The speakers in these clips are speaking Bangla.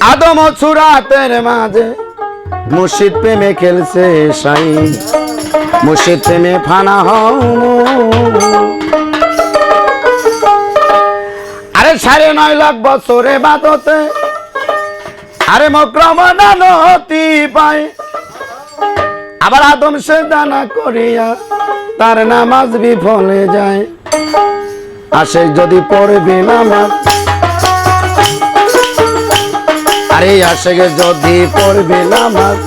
আদম ও সুরাতের মাঝে মুর্শিদ প্রেমে খেলছে সাই, মুর্শিদ প্রেমে ফানা হও। আরে 9.5 লাখ বছরে বাদতে আরে মক্রমনা নতি পায়, আবার আদম সে দানা করিয়া তার নামাজ বিফলে যায়। আসে যদি পড়বি নামাজ, আরে আসে যদি পড়বি নামাজ,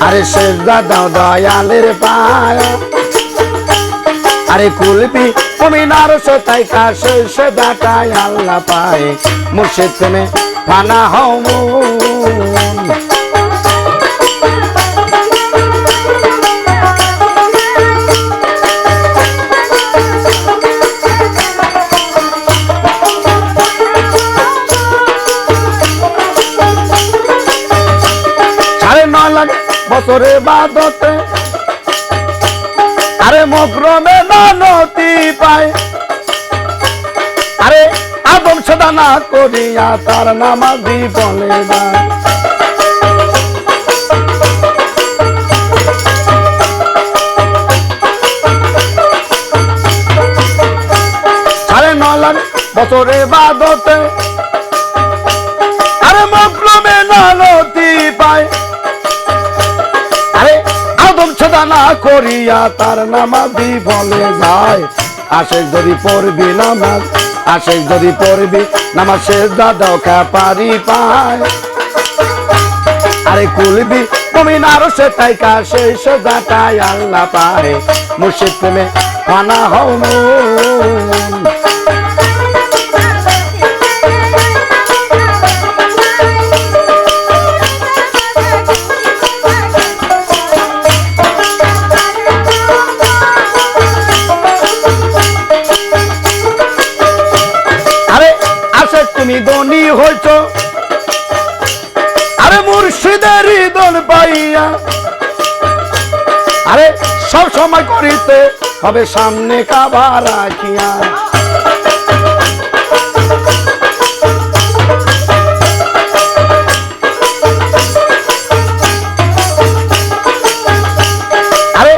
আরে সেজদা দাও দয়ালের পায়া, আরে কুলবি মুমিনার সতাই কাছে সেদাটাই আল্লাহ পায়। মুর্শিদ প্রেমে ফানা হও মন। 9.5 লাখ বছরে বাদতে আরে মক্রমে নতি পায়, আরে আদম সদা না করিয়া তার নামাজ বিফলে যায়। সাড়ে 9 লাখ বছরে বাদতে আরে মক্রমে নতি পায়, আরে আদম সদা না করিয়া তার নামাজ বিফলে যায়। আসে যদি পড়বি নামাজ, আসে যদি পড়বি নামাজ, সেজদা দাও পারি পায়, আরে কুলবি মুমিনার সেটাই কাছে সেদাটাই আল্লাহ পায়। মুর্শিদ প্রেমে ফানা হও মন। তুমি ধনী হইছ আরে মুর্শিদের দল পাইয়া, আরে সব সময় করিতে হবে সামনে কাবা রাখিয়া, আরে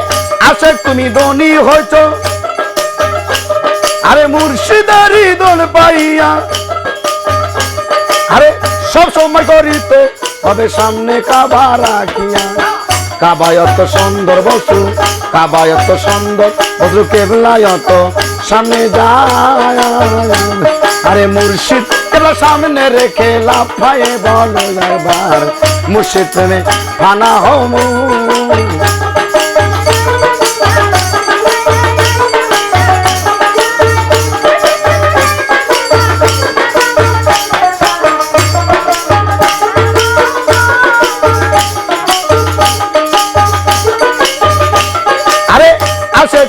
আসে তুমি ধনী হইছ আরে মুর্শিদের দল পাইয়া, আরে সব সময় করিতে হবে সামনে কাবা রাখিয়া। কাবায়ত সুন্দর বসু, কাবায়ত সুন্দর বসু, কেবলায়ত সামনে যায়, আরে মুর্শিদ কেবলা সামনে রেখে লাফায়ে বলো একবার। মুর্শিদ প্রেমে ফানা হও মন।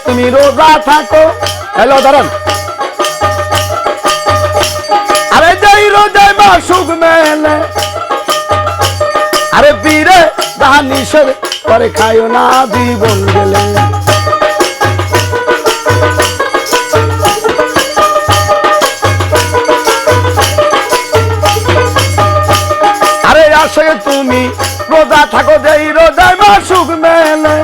তুমি রোজা থাকো, হ্যালো ধরন, আরে যাই রোজায় মা সুখ মেলে, আরে পীরে দাহা নিষেধ করে খাইও না জীবন গেলে, আরে আসে তুমি রোজা থাকো, যাই রোজায় মা সুখ মেলে,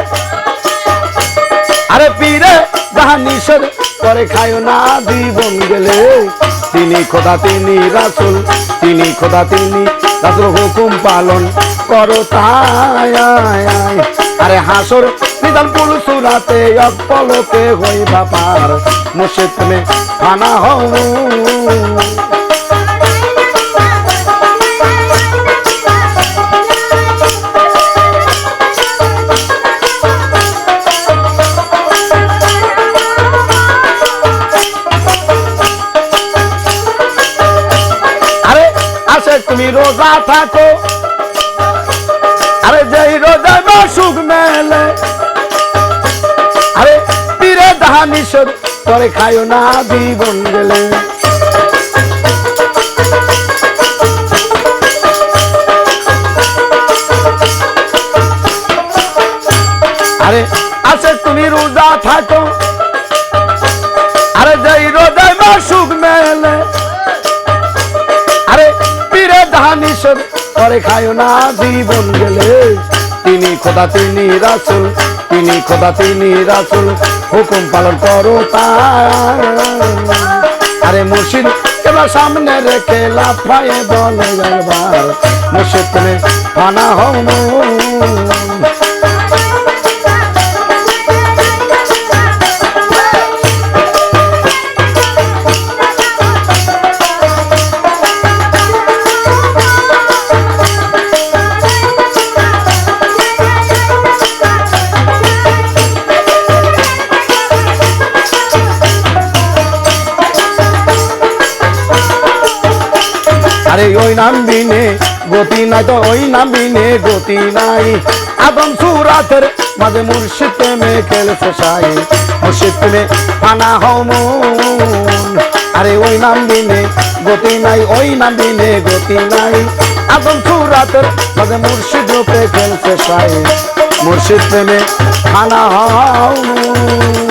আরে পীরে যাহা নিষেধ করে খায়ো না জীবন গেলে। তিনি খোদা তিনি রাসূল, তিনি খোদা তিনি রাসূল, হুকুম পালন করো তাই। আরে হাসর নিদান পুলসুরাতে এক পলকে হইবা পার। মুর্শিদ প্রেমে ফানা হও। তুমি রোজা থাকো, আরে যেই রোজায় মা সুখ মেলে, আরে পীরে যাহা নিষেধ করে খাইও না জীবন গেলে। আরে আসে তুমি রোজা থাকো, আরে যেই রোজায় মা সুখ মেলে, আরে পীরে যাহা নিষেধ করে খায় না জীবন গেলে তিনি খোদা তিনি রাসূল তিনি খোদা তিনি রাসূল হুকুম পালন করো তার আরে মুর্শিদ এবার সামনে রেখে লাফায়ে বলে একবার মুর্শিদ তুমি ফানা হও আরে ওই নাম বিনে গতি নাই তো ওই নাম বিনে গতি নাই আদম সুরাতের মাঝে মুর্শিদ প্রেমে খেলছে সাই মুর্শিদ প্রেমে ফানা হও মন আরে ওই নাম বিনে গতি নাই ওই নাম বিনে গতি নাই আদম সুরাতের মাঝে মুর্শিদ রূপে খেলছে সাই মুর্শিদ প্রেমে ফানা হও মন